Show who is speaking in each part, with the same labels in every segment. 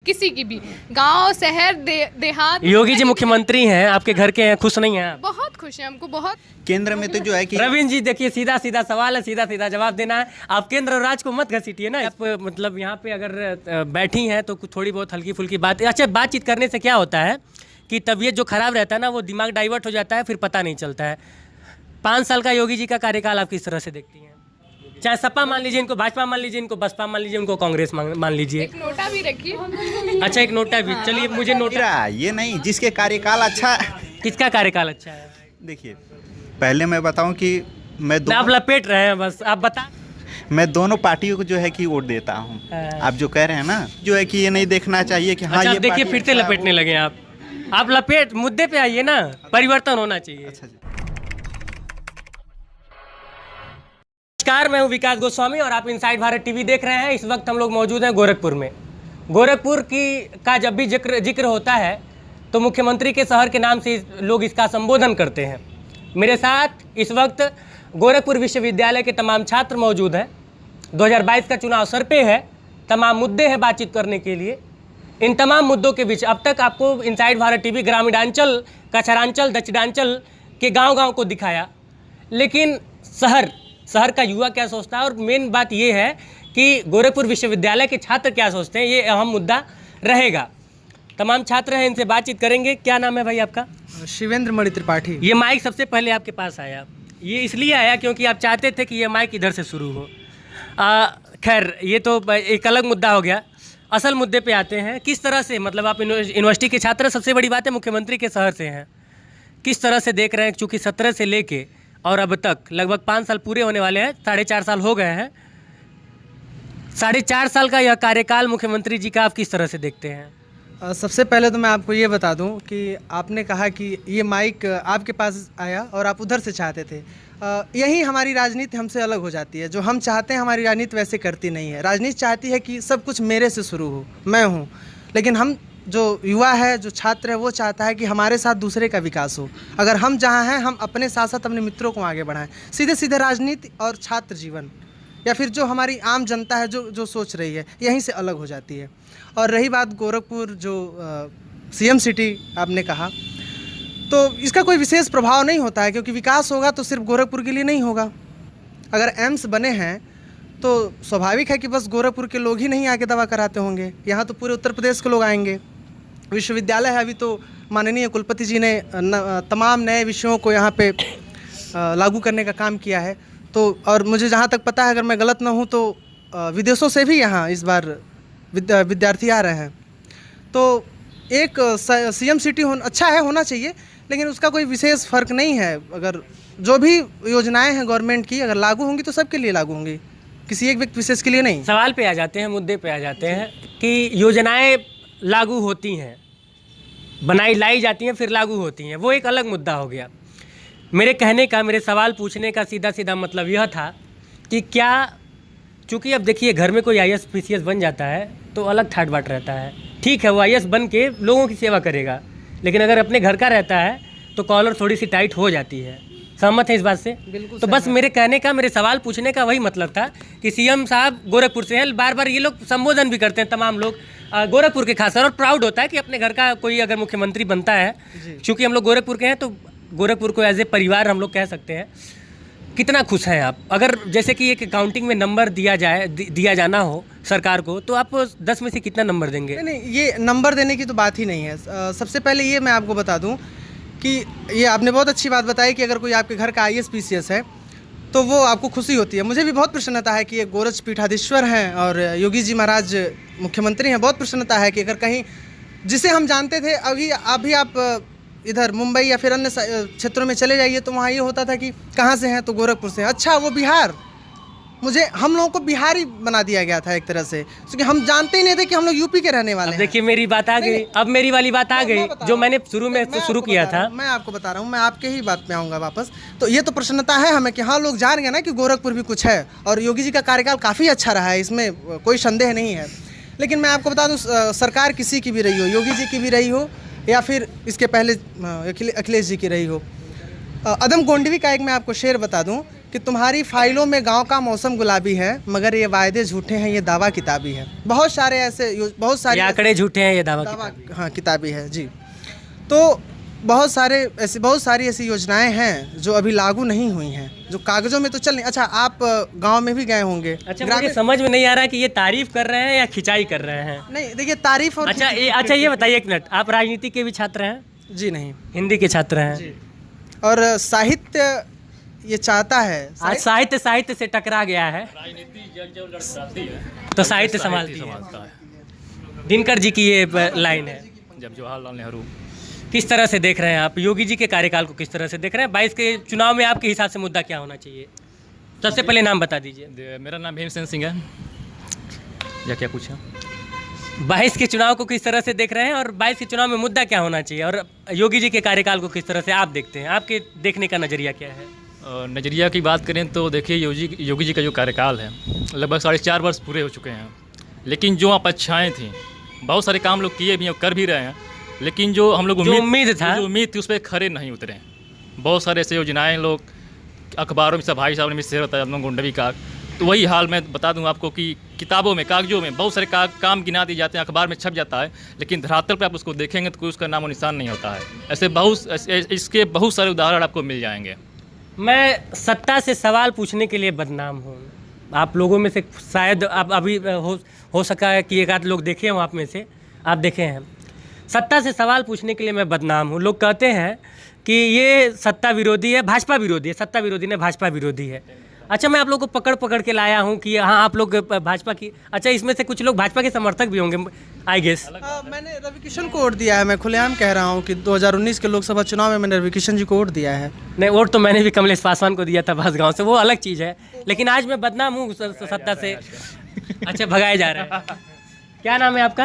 Speaker 1: किसी की भी, गांव शहर देहात।
Speaker 2: योगी जी मुख्यमंत्री हैं, आपके घर के हैं, खुश नहीं हैं आप?
Speaker 1: बहुत खुश हैं, हमको बहुत।
Speaker 3: केंद्र में तो जो है कि
Speaker 2: रविंद्र जी देखिए, सीधा सीधा सवाल है, सीधा सीधा जवाब देना है। आप केंद्र और राज्य को मत घसीटिए ना। आप मतलब यहाँ पे अगर बैठी हैं तो कुछ थोड़ी बहुत हल्की फुल्की बात। अच्छा, बातचीत करने से क्या होता है कि तबीयत जो खराब रहता है ना, वो दिमाग डाइवर्ट हो जाता है, फिर पता नहीं चलता है। 5 साल का योगी जी का कार्यकाल आप किस तरह से देखती हैं? चाहे सपा मान लीजिए, इनको भाजपा मान लीजिए, इनको बसपा मान लीजिए, उनको कांग्रेस मान लीजिए।
Speaker 1: एक नोटा भी रखिए।
Speaker 2: अच्छा, एक नोटा भी। चलिए, मुझे नोटा।
Speaker 3: ये नहीं, जिसके कार्यकाल अच्छा।
Speaker 2: किसका कार्यकाल अच्छा है?
Speaker 3: देखिए, पहले मैं बताऊं कि
Speaker 2: आप लपेट रहे हैं बस, आप बता।
Speaker 3: मैं दोनों पार्टियों को जो है कि वोट देता हूं। आप जो कह रहे हैं ना, जो है कि ये नहीं देखना चाहिए कि हाँ,
Speaker 2: अच्छा,
Speaker 3: ये
Speaker 2: देखिए फिर से लपेटने लगे आप लपेट मुद्दे पे आइए ना, परिवर्तन होना चाहिए।
Speaker 3: अच्छा जी।
Speaker 2: नमस्कार, मैं हूं विकास गोस्वामी और आप इनसाइड भारत टीवी देख रहे हैं। इस वक्त हम लोग मौजूद हैं गोरखपुर में। गोरखपुर का जब भी जिक्र होता है तो मुख्यमंत्री के शहर के नाम से लोग इसका संबोधन करते हैं। मेरे साथ इस वक्त गोरखपुर विश्वविद्यालय के तमाम छात्र मौजूद हैं। 2022 का चुनाव सर पे है, तमाम मुद्दे हैं बातचीत करने के लिए। इन तमाम मुद्दों के बीच अब तक आपको इनसाइड भारत टीवी ग्रामीणांचल, कछरांचल, दक्षिणांचल के गांव-गांव को दिखाया, लेकिन शहर का युवा क्या सोचता है और मेन बात ये है कि गोरखपुर विश्वविद्यालय के छात्र क्या सोचते हैं, ये अहम मुद्दा रहेगा। तमाम छात्र हैं, इनसे बातचीत करेंगे। क्या नाम है भाई आपका?
Speaker 4: शिवेंद्र मणि त्रिपाठी।
Speaker 2: ये माइक सबसे पहले आपके पास आया, ये इसलिए आया क्योंकि आप चाहते थे कि ये माइक इधर से शुरू हो। खैर, ये तो एक अलग मुद्दा हो गया। असल मुद्दे पे आते हैं। किस तरह से, मतलब आप यूनिवर्सिटी के छात्र, सबसे बड़ी बात है मुख्यमंत्री के शहर से हैं, किस तरह से देख रहे हैं? चूँकि 17 से लेके और अब तक लगभग 5 साल पूरे होने वाले हैं, 4.5 साल हो गए हैं। 4.5 साल का यह कार्यकाल मुख्यमंत्री जी का आप किस तरह से देखते हैं?
Speaker 4: सबसे पहले तो मैं आपको ये बता दूं कि आपने कहा कि ये माइक आपके पास आया और आप उधर से चाहते थे। यही हमारी राजनीति हमसे अलग हो जाती है। जो हम चाहते हैं हमारी राजनीति वैसे करती नहीं है। राजनीति चाहती है कि सब कुछ मेरे से शुरू हो, मैं हूँ, लेकिन हम जो युवा है, जो छात्र है, वो चाहता है कि हमारे साथ दूसरे का विकास हो। अगर हम जहाँ हैं, हम अपने साथ साथ अपने मित्रों को आगे बढ़ाएं। सीधे सीधे राजनीति और छात्र जीवन या फिर जो हमारी आम जनता है जो सोच रही है, यहीं से अलग हो जाती है। और रही बात गोरखपुर जो सीएम सिटी आपने कहा, तो इसका कोई विशेष प्रभाव नहीं होता है, क्योंकि विकास होगा तो सिर्फ गोरखपुर के लिए नहीं होगा। अगर एम्स बने हैं तो स्वाभाविक है कि बस गोरखपुर के लोग ही नहीं आके दवा कराते होंगे, यहाँ तो पूरे उत्तर प्रदेश के लोग आएंगे। विश्वविद्यालय है, अभी तो माननीय कुलपति जी ने तमाम नए विषयों को यहाँ पे लागू करने का काम किया है। तो और मुझे जहाँ तक पता है, अगर मैं गलत ना हूँ तो विदेशों से भी यहाँ इस बार विद्यार्थी आ रहे हैं। तो एक सीएम सिटी अच्छा है, होना चाहिए, लेकिन उसका कोई विशेष फ़र्क नहीं है। अगर जो भी योजनाएं हैं गवर्नमेंट की अगर लागू होंगी तो सबके लिए लागू होंगी, किसी एक व्यक्ति विशेष के लिए नहीं।
Speaker 2: सवाल पे आ जाते हैं, मुद्दे पे आ जाते हैं कि योजनाएं लागू होती हैं, लाई जाती हैं, फिर लागू होती हैं, वो एक अलग मुद्दा हो गया। मेरे कहने का, मेरे सवाल पूछने का सीधा सीधा मतलब यह था कि क्या, चूँकि अब देखिए घर में कोई IAS PCS बन जाता है तो अलग ठाट बाट रहता है। ठीक है, वो IAS बन के लोगों की सेवा करेगा, लेकिन अगर अपने घर का रहता है तो कॉलर थोड़ी सी टाइट हो जाती है। सहमत है इस बात से?
Speaker 4: बिल्कुल।
Speaker 2: तो बस मेरे कहने का, मेरे सवाल पूछने का वही मतलब था कि सीएम साहब गोरखपुर से हैं, बार बार ये लोग संबोधन भी करते हैं, तमाम लोग गोरखपुर के खासकर, और प्राउड होता है कि अपने घर का कोई अगर मुख्यमंत्री बनता है। चूँकि हम लोग गोरखपुर के हैं तो गोरखपुर को एज ए परिवार हम लोग कह सकते हैं। कितना खुश हैं आप? अगर जैसे कि एक अकाउंटिंग में नंबर दिया जाना हो सरकार को, तो आप 10 में से कितना नंबर देंगे?
Speaker 4: नहीं, ये नंबर देने की तो बात ही नहीं है। सबसे पहले ये मैं आपको बता दूं कि ये आपने बहुत अच्छी बात बताई कि अगर कोई आपके घर का IAS PCS है तो वो आपको खुशी होती है। मुझे भी बहुत प्रसन्नता है कि ये गोरक्ष पीठाधीश्वर हैं और योगी जी महाराज मुख्यमंत्री हैं। बहुत प्रसन्नता है कि अगर कहीं, जिसे हम जानते थे, अभी आप इधर मुंबई या फिर अन्य क्षेत्रों में चले जाइए तो वहाँ ये होता था कि कहाँ से हैं, तो गोरखपुर से। अच्छा, वो बिहार, हम लोगों को बिहारी बना दिया गया था एक तरह से, क्योंकि हम जानते ही नहीं थे कि हम लोग यूपी के रहने वाले हैं।
Speaker 2: देखिए मेरी बात आ गई, अब मेरी वाली बात आ गई जो मैंने शुरू किया था।
Speaker 4: मैं आपको बता रहा हूँ, मैं आपके ही बात पे आऊँगा वापस। तो ये तो प्रसन्नता है हमें कि हाँ, लोग जान गए ना कि गोरखपुर भी कुछ है, और योगी जी का कार्यकाल काफ़ी अच्छा रहा है, इसमें कोई संदेह नहीं है। लेकिन मैं आपको बता दूँ, सरकार किसी की भी रही हो, योगी जी की भी रही हो या फिर इसके पहले अखिलेश जी की रही हो, अदम गोंडवी का एक मैं आपको शेर बता दूं कि तुम्हारी फाइलों में गांव का मौसम गुलाबी है, मगर ये वायदे झूठे हैं, ये दावा किताबी है। बहुत सारे ऐसे बहुत सारे
Speaker 2: आंकड़े झूठे हैं, ये दावा
Speaker 4: हाँ किताबी है जी। तो बहुत सारी ऐसी योजनाएं हैं जो अभी लागू नहीं हुई हैं, जो कागजों में तो चल नहीं। अच्छा, आप गांव में भी गए होंगे।
Speaker 2: अच्छा, मुझे समझ में नहीं आ रहा कि ये तारीफ कर रहे हैं या खिंचाई कर रहे हैं।
Speaker 4: नहीं देखिए, तारीफ और
Speaker 2: अच्छा ये बताइए, एक मिनट, आप राजनीति के भी छात्र हैं?
Speaker 4: जी नहीं,
Speaker 2: हिंदी के छात्र हैं।
Speaker 4: और साहित्य ये चाहता है,
Speaker 2: आज साहित्य से टकरा गया है, तो साहित्य संभालती है। दिनकर जी की ये लाइन है।
Speaker 5: जब जवाहरलाल नेहरू
Speaker 2: किस तरह से देख रहे हैं आप योगी जी के कार्यकाल को, किस तरह से देख रहे हैं? 22 के चुनाव में आपके हिसाब से मुद्दा क्या होना चाहिए? सबसे पहले नाम बता दीजिए।
Speaker 5: मेरा नाम भीमसेन सिंह है। या क्या पूछा?
Speaker 2: 22 के चुनाव को किस तरह से देख रहे हैं और 22 के चुनाव में मुद्दा क्या होना चाहिए, और योगी जी के कार्यकाल को किस तरह से आप देखते हैं? आपके देखने का नज़रिया क्या है?
Speaker 5: नज़रिया की बात करें तो देखिए, योगी जी का जो कार्यकाल है लगभग 4.5 वर्ष पूरे हो चुके हैं, लेकिन जो आप अच्छाएँ थी, बहुत सारे काम लोग किए भी हैं, कर भी रहे हैं, लेकिन जो हम लोग उम्मीद थी उस पर खरे नहीं उतरे। बहुत सारे ऐसे योजनाएं लोग अखबारों में, सब भाई साहब ने शेयर होता है हम लोग गुंडवी का, तो वही हाल मैं बता दूं आपको कि किताबों में, कागजों में बहुत सारे काम गिना दिए जाते हैं, अखबार में छप जाता है, लेकिन धरातल पर आप उसको देखेंगे तो कोई उसका नामो निशान नहीं होता है। इसके बहुत सारे उदाहरण आपको मिल जाएंगे।
Speaker 2: मैं सत्ता से सवाल पूछने के लिए बदनाम हूँ। आप लोगों में से शायद आप अभी हो सका है कि एक आध लोग देखे हों, आप में से आप देखे हैं। सत्ता से सवाल पूछने के लिए मैं बदनाम हूँ। लोग कहते हैं कि ये सत्ता विरोधी है, भाजपा विरोधी है, सत्ता विरोधी ने भाजपा विरोधी है। अच्छा, मैं आप लोग को पकड़ के लाया हूँ कि हाँ आप लोग भाजपा की, अच्छा इसमें से कुछ लोग भाजपा के समर्थक भी होंगे आई गेस।
Speaker 4: मैंने रवि किशन को वोट दिया है। मैं खुलेआम कह रहा हूँ कि 2019 के लोकसभा चुनाव में मैंने रवि किशन जी को वोट दिया है।
Speaker 2: नहीं, वोट तो मैंने भी कमलेश पासवान को दिया था बांसगांव से, वो अलग चीज़ है, लेकिन आज मैं बदनाम हूँ सत्ता से। अच्छा, भगाए जा रहे हैं। क्या नाम है आपका?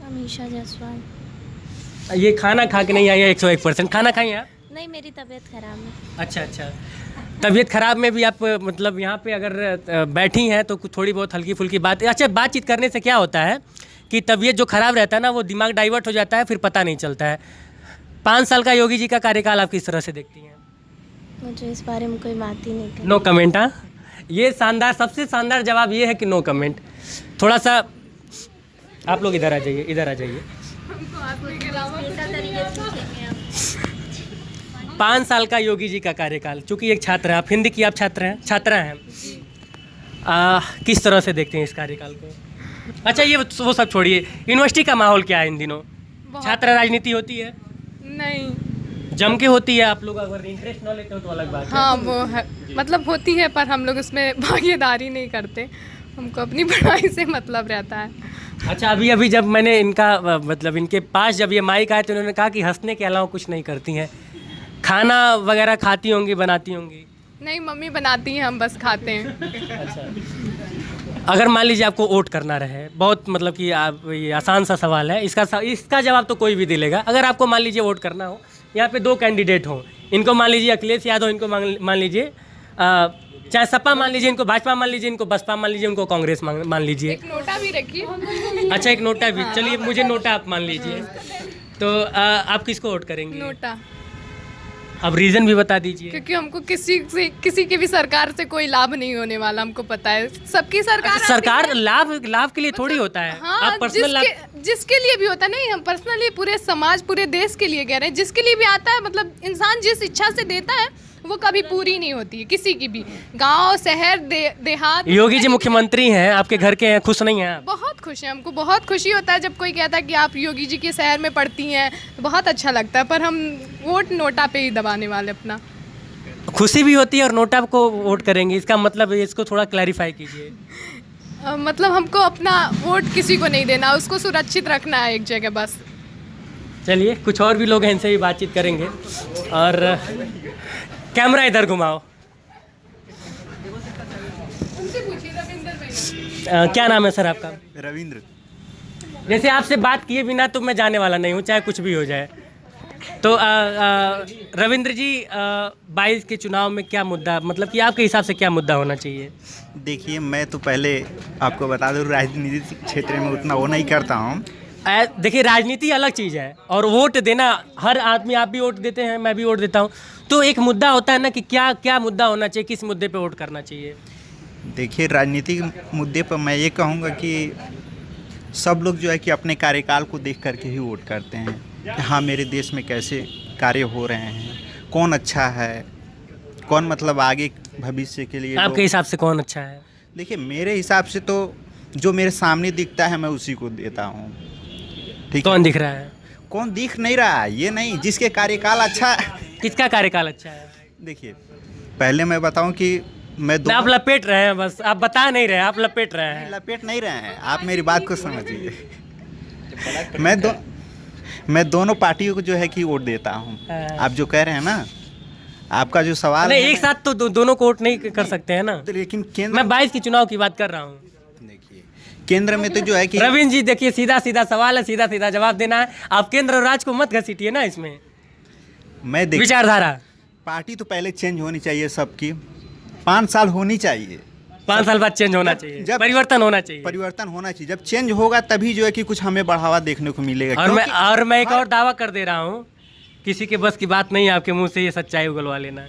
Speaker 6: अमीशा जायसवाल।
Speaker 2: ये खाना खा के नहीं आई है 101%। खाना खाई आप?
Speaker 6: नहीं, मेरी तबीयत खराब है।
Speaker 2: अच्छा, तबीयत खराब में भी आप मतलब यहाँ पे अगर बैठी हैं तो कुछ थोड़ी बहुत हल्की फुल्की बात। अच्छा, बातचीत करने से क्या होता है कि तबीयत जो खराब रहता है ना, वो दिमाग डाइवर्ट हो जाता है, फिर पता नहीं चलता है। 5 साल का योगी जी का कार्यकाल आप किस तरह से देखती हैं?
Speaker 6: मुझे इस बारे में कोई बात ही नहीं करनी।
Speaker 2: No comment. हाँ, ये शानदार, सबसे शानदार जवाब ये है कि नो कमेंट। थोड़ा सा आप लोग इधर आ जाइए। 5 साल का योगी जी का कार्यकाल, चूँकि एक छात्र है, आप हिंदी की आप छात्रा हैं, किस तरह से देखते हैं इस कार्यकाल को? अच्छा, ये वो सब छोड़िए, यूनिवर्सिटी का माहौल क्या है इन दिनों? छात्र राजनीति होती है?
Speaker 1: नहीं,
Speaker 2: जम के होती है। आप लोग अगर इंटरेस्ट न लेते हो तो अलग बात है।
Speaker 1: हाँ वो है, मतलब होती है, पर हम लोग उसमें भागीदारी नहीं करते, हमको अपनी पढ़ाई से मतलब रहता है।
Speaker 2: अच्छा, अभी जब मैंने इनका मतलब इनके पास जब ये माइक आए तो उन्होंने कहा कि हंसने के अलावा कुछ नहीं करती हैं। खाना वगैरह खाती होंगी, बनाती होंगी?
Speaker 1: नहीं, मम्मी बनाती हैं, हम बस खाते हैं।
Speaker 2: अच्छा, अगर मान लीजिए आपको वोट करना रहे, बहुत मतलब कि आप, ये आसान सा सवाल है, इसका जवाब तो कोई भी दे लेगा। अगर आपको मान लीजिए वोट करना हो, यहाँ पे 2 कैंडिडेट हों, इनको मान लीजिए अखिलेश यादव, इनको मान लीजिए चाहे सपा मान लीजिए, इनको भाजपा मान लीजिए, इनको बसपा मान लीजिए, उनको कांग्रेस मान लीजिए।
Speaker 1: एक नोटा भी रखिए।
Speaker 2: अच्छा, एक नोटा भी, चलिए मुझे नोटा आप मान लीजिए, तो आप किसको वोट करेंगे?
Speaker 1: नोटा।
Speaker 2: अब रीज़न भी बता दीजिए।
Speaker 1: क्योंकि हमको किसी की भी सरकार से कोई लाभ नहीं होने वाला, हमको पता है। सबकी सरकार
Speaker 2: सरकार लाभ के लिए थोड़ी होता है।
Speaker 1: हाँ,
Speaker 2: आप पर्सनल
Speaker 1: जिसके लिए भी होता है, नहीं हम पर्सनली पूरे समाज, पूरे देश के लिए कह रहे हैं, जिसके लिए भी आता है, मतलब इंसान जिस इच्छा से देता है वो कभी पूरी नहीं होती है, किसी की भी। गांव, शहर, देहात।
Speaker 2: योगी जी मुख्यमंत्री हैं, आपके घर के हैं, खुश नहीं हैं आप?
Speaker 1: बहुत खुश हैं, हमको बहुत खुशी होता है जब कोई कहता है कि आप योगी जी के शहर में पढ़ती हैं, तो बहुत अच्छा लगता है। पर हम वोट नोटा पे ही दबाने वाले अपना।
Speaker 2: खुशी भी होती है और नोटा को वोट करेंगे, इसका मतलब इसको थोड़ा क्लैरिफाई कीजिए।
Speaker 1: मतलब हमको अपना वोट किसी को नहीं देना, उसको सुरक्षित रखना है एक जगह बस।
Speaker 2: चलिए, कुछ और भी लोग हैं, इनसे भी बातचीत करेंगे। और कैमरा इधर घुमाओ। क्या नाम है सर आपका?
Speaker 3: रविंद्र।
Speaker 2: जैसे आपसे बात किए बिना तो मैं जाने वाला नहीं हूँ, चाहे कुछ भी हो जाए। तो रविंद्र जी, 22 के चुनाव में क्या मुद्दा, मतलब कि आपके हिसाब से क्या मुद्दा होना चाहिए?
Speaker 3: देखिए, मैं तो पहले आपको बता दूं, राजनीतिक क्षेत्र में उतना वो नहीं करता हूँ,
Speaker 2: देखिए राजनीति अलग चीज़ है और वोट देना, हर आदमी, आप भी वोट देते हैं, मैं भी वोट देता हूँ, तो एक मुद्दा होता है ना कि क्या क्या मुद्दा होना चाहिए, किस मुद्दे पे वोट करना चाहिए।
Speaker 3: देखिए राजनीतिक मुद्दे पर मैं ये कहूँगा कि सब लोग जो है कि अपने कार्यकाल को देख करके ही वोट करते हैं। हाँ, मेरे देश में कैसे कार्य हो रहे हैं, कौन अच्छा है, कौन मतलब आगे भविष्य के लिए
Speaker 2: आपके हिसाब से कौन अच्छा है?
Speaker 3: देखिए मेरे हिसाब से तो जो मेरे सामने दिखता है मैं उसी को देता हूँ। ठीक,
Speaker 2: कौन दिख रहा है?
Speaker 3: कौन दिख नहीं रहा है ये नहीं, जिसके कार्यकाल अच्छा।
Speaker 2: किसका कार्यकाल अच्छा है?
Speaker 3: देखिए पहले मैं बताऊं कि मैं
Speaker 2: ना, आप लपेट रहे हैं, बस आप बता नहीं रहे, आप लपेट रहे हैं।
Speaker 3: लपेट नहीं रहे हैं, आप मेरी बात को समझिए। मैं दोनों पार्टियों को जो है कि वोट देता हूँ। आप जो कह रहे हैं ना, आपका जो सवाल
Speaker 2: नहीं,
Speaker 3: है
Speaker 2: एक साथ तो दोनों को वोट नहीं कर सकते हैं ना।
Speaker 3: लेकिन केंद्र,
Speaker 2: मैं 22 की चुनाव की बात कर रहा हूँ।
Speaker 3: देखिए केंद्र में तो जो है कि
Speaker 2: रविंद्र जी देखिए, सीधा सीधा सवाल है, सीधा सीधा जवाब देना है। आप केंद्र और राज्य को मत घसीटिए ना इसमें।
Speaker 3: मैं देखिए
Speaker 2: विचारधारा,
Speaker 3: पार्टी तो पहले चेंज होनी चाहिए सबकी, 5 साल होनी चाहिए,
Speaker 2: 5 साल बाद चेंज होना चाहिए, परिवर्तन होना चाहिए।
Speaker 3: परिवर्तन होना चाहिए। जब चेंज होगा तभी जो है कि कुछ हमें बढ़ावा देखने को मिलेगा।
Speaker 2: और मैं एक और दावा कर दे रहा हूँ, किसी के बस की बात नहीं है आपके मुंह से ये सच्चाई उगलवा लेना।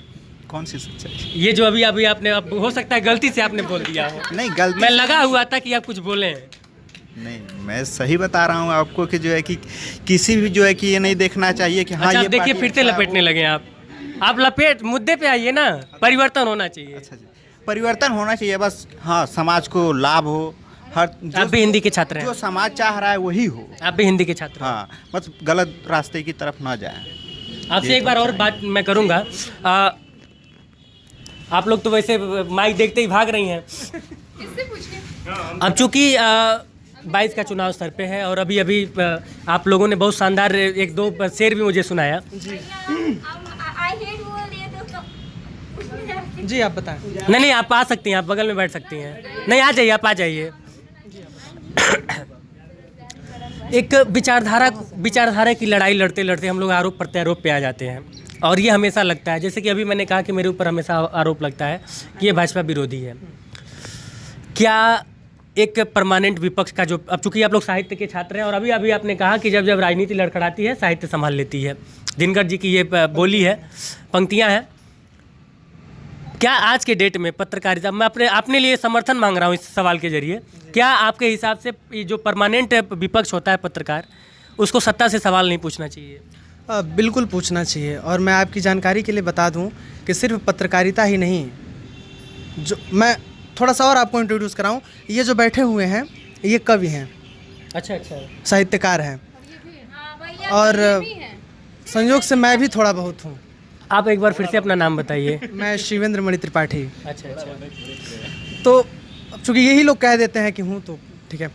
Speaker 3: कौन सी सच्चाई?
Speaker 2: ये जो अभी अभी आपने, अब हो सकता है गलती से आपने बोल दिया हो।
Speaker 3: नहीं, गलती
Speaker 2: मैं लगा हुआ था कि आप कुछ बोले।
Speaker 3: नहीं, मैं सही बता रहा हूँ आपको कि जो है कि किसी भी जो है कि ये नहीं देखना चाहिए कि हाँ
Speaker 2: अच्छा,
Speaker 3: ये
Speaker 2: देखिए
Speaker 3: पार्टी
Speaker 2: फिर से
Speaker 3: अच्छा
Speaker 2: लपेटने लगे आप लपेट मुद्दे पे आइए ना। परिवर्तन होना चाहिए।
Speaker 3: अच्छा जी, परिवर्तन होना चाहिए बस। हाँ, समाज को लाभ हो, हर
Speaker 2: आप भी हिंदी के छात्र हैं?
Speaker 3: जो समाज चाह रहा है वही हो।
Speaker 2: आप भी हिंदी के छात्र हैं?
Speaker 3: हाँ, बस गलत रास्ते की तरफ ना जाए।
Speaker 2: आपसे एक बार और बात मैं करूँगा। आप लोग तो वैसे माइक देखते ही भाग रही हैं। अब चूँकि 22 का चुनाव सर पे है और अभी अभी आप लोगों ने बहुत शानदार एक दो शेर भी मुझे सुनाया।
Speaker 4: जी आप बताएं।
Speaker 2: नहीं, आप आ सकती हैं, आप बगल में बैठ सकती हैं। नहीं, आ जाइए, आप आ जाइए। एक विचारधारा की लड़ाई लड़ते लड़ते हम लोग आरोप प्रत्यारोप पे आ जाते हैं और ये हमेशा लगता है, जैसे कि अभी मैंने कहा कि मेरे ऊपर हमेशा आरोप लगता है कि ये भाजपा विरोधी है। क्या एक परमानेंट विपक्ष का जो, अब चूंकि आप लोग साहित्य के छात्र हैं और अभी अभी आपने कहा कि जब जब राजनीति लड़खड़ाती है साहित्य संभाल लेती है, दिनकर जी की ये बोली है, पंक्तियाँ हैं। क्या आज के डेट में पत्रकारिता, मैं अपने लिए समर्थन मांग रहा हूँ इस सवाल के जरिए, क्या आपके हिसाब से ये जो परमानेंट विपक्ष होता है पत्रकार, उसको सत्ता से सवाल नहीं पूछना चाहिए?
Speaker 4: बिल्कुल पूछना चाहिए। और मैं आपकी जानकारी के लिए बता दूं कि सिर्फ पत्रकारिता ही नहीं, जो मैं थोड़ा सा और आपको इंट्रोड्यूस कराऊं, ये जो बैठे हुए हैं ये कवि हैं।
Speaker 2: अच्छा,
Speaker 4: साहित्यकार हैं और संयोग से मैं भी थोड़ा बहुत हूँ।
Speaker 2: आप एक बार फिर से अपना नाम बताइए।
Speaker 4: मैं शिवेंद्र मणि त्रिपाठी।
Speaker 2: अच्छा।
Speaker 4: तो चूँकि यही लोग कह देते हैं कि हूँ, तो ठीक है।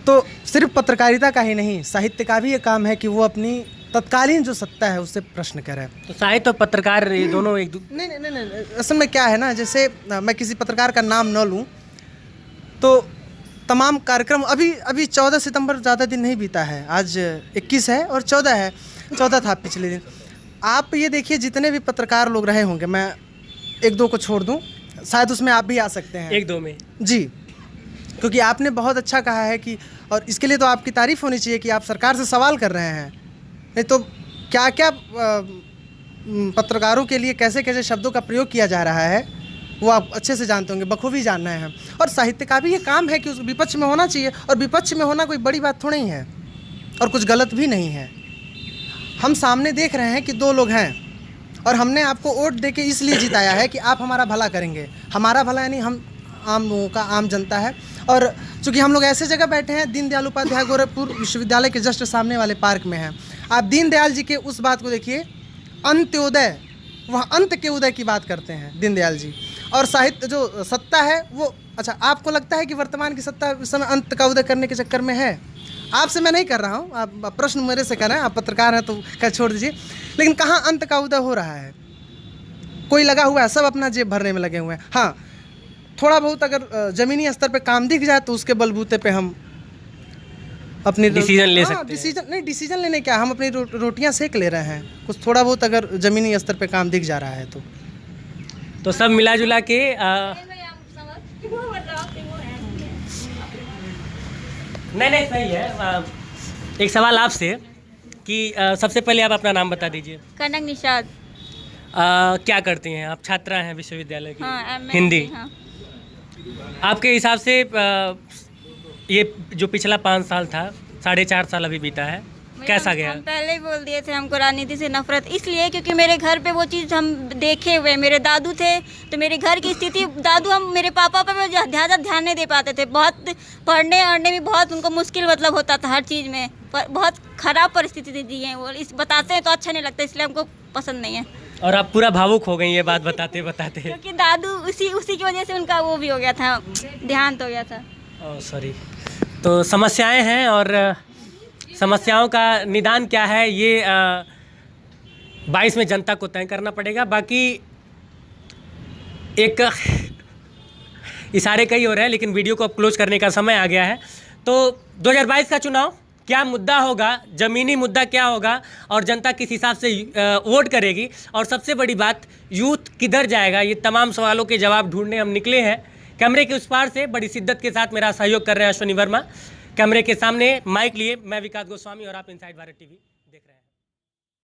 Speaker 4: तो सिर्फ पत्रकारिता का ही नहीं, साहित्य का भी ये काम है कि वो अपनी तत्कालीन जो सत्ता है उससे प्रश्न करे। तो
Speaker 2: साहित्य और पत्रकार ये दोनों एक
Speaker 4: नहीं, असल में क्या है ना, जैसे मैं किसी पत्रकार का नाम न लूँ तो तमाम कार्यक्रम, अभी 14 सितंबर ज़्यादा दिन नहीं बीता है, आज 21 है और 14 है, 14 था पिछले दिन। आप ये देखिए जितने भी पत्रकार लोग रहे होंगे, मैं एक दो को छोड़ दूं, शायद उसमें आप भी आ सकते हैं
Speaker 2: एक दो में
Speaker 4: जी, क्योंकि आपने बहुत अच्छा कहा है कि, और इसके लिए तो आपकी तारीफ़ होनी चाहिए कि आप सरकार से सवाल कर रहे हैं। नहीं तो क्या क्या पत्रकारों के लिए कैसे कैसे शब्दों का प्रयोग किया जा रहा है वो आप अच्छे से जानते होंगे, बखूबी जान रहे हैं। और साहित्य का भी ये काम है कि उस विपक्ष में होना चाहिए, और विपक्ष में होना कोई बड़ी बात थोड़ी है और कुछ गलत भी नहीं है। हम सामने देख रहे हैं कि दो लोग हैं और हमने आपको वोट देके इसलिए जिताया है कि आप हमारा भला करेंगे। हमारा भला यानी हम आम लोगों का, आम जनता है। और चूँकि हम लोग ऐसे जगह बैठे हैं, दीनदयाल उपाध्याय गोरखपुर विश्वविद्यालय के जस्ट सामने वाले पार्क में हैं। आप दीनदयाल जी के उस बात को देखिए, अंत्योदय, वह अंत के उदय की बात करते हैं दीनदयाल जी। और साहित्य जो सत्ता है वो, अच्छा आपको लगता है कि वर्तमान की सत्ता इस समय अंत का उदय करने के चक्कर में है? आपसे मैं नहीं कर रहा हूँ, आप प्रश्न मेरे से कर रहे हैं, आप पत्रकार हैं तो खैर छोड़ दीजिए। लेकिन कहाँ अंत का उदय हो रहा है? कोई लगा हुआ है, सब अपना जेब भरने में लगे हुए हैं। हाँ, थोड़ा बहुत अगर ज़मीनी स्तर पे काम दिख जाए तो उसके बलबूते पे हम अपनी
Speaker 2: डिसीजन ले सकते
Speaker 4: हैं। डिसीजन लेने क्या, हम अपनी रोटियां सेक ले रहे हैं। कुछ थोड़ा बहुत अगर ज़मीनी स्तर पे काम दिख जा रहा है तो
Speaker 2: सब मिला जुला के नहीं सही है। एक सवाल आपसे कि सबसे पहले आप अपना नाम बता दीजिए।
Speaker 7: कनक निषाद।
Speaker 2: क्या करती हैं आप? छात्रा हैं विश्वविद्यालय की।
Speaker 7: हाँ, MA
Speaker 2: हिंदी।
Speaker 7: हाँ।
Speaker 2: आपके हिसाब से ये जो पिछला 5 साल था, 4.5 साल अभी बीता है, कैसा गया?
Speaker 7: हम पहले ही बोल दिए थे हमको राजनीति से नफरत इसलिए क्योंकि मेरे घर पे वो चीज़ हम देखे हुए, मेरे दादू थे तो मेरे घर की स्थिति, दादू हम मेरे पापा पे ज़्यादा ध्यान नहीं दे पाते थे, बहुत पढ़ने अढ़ने में बहुत उनको मुश्किल मतलब होता था हर चीज़ में, बहुत ख़राब परिस्थिति दी है वो, इस बताते हैं तो अच्छा नहीं लगता, इसलिए हमको पसंद नहीं है।
Speaker 2: और आप पूरा भावुक हो गई ये बात बताते बताते।
Speaker 7: क्योंकि दादू उसी की वजह से उनका वो भी हो गया था, देहांत हो गया था।
Speaker 2: सॉरी। तो समस्याएं हैं और समस्याओं का निदान क्या है ये 22 में जनता को तय करना पड़ेगा। बाकी एक इशारे कई हो रहे हैं लेकिन वीडियो को अब क्लोज करने का समय आ गया है। तो 2022 का चुनाव क्या मुद्दा होगा, ज़मीनी मुद्दा क्या होगा और जनता किस हिसाब से वोट करेगी, और सबसे बड़ी बात यूथ किधर जाएगा, ये तमाम सवालों के जवाब ढूंढने हम निकले हैं। कैमरे के उस पार से बड़ी शिद्दत के साथ मेरा सहयोग कर रहे हैं अश्विनी वर्मा। कैमरे के सामने माइक लिए मैं विकास गोस्वामी और आप इनसाइड भारत टीवी देख रहे हैं।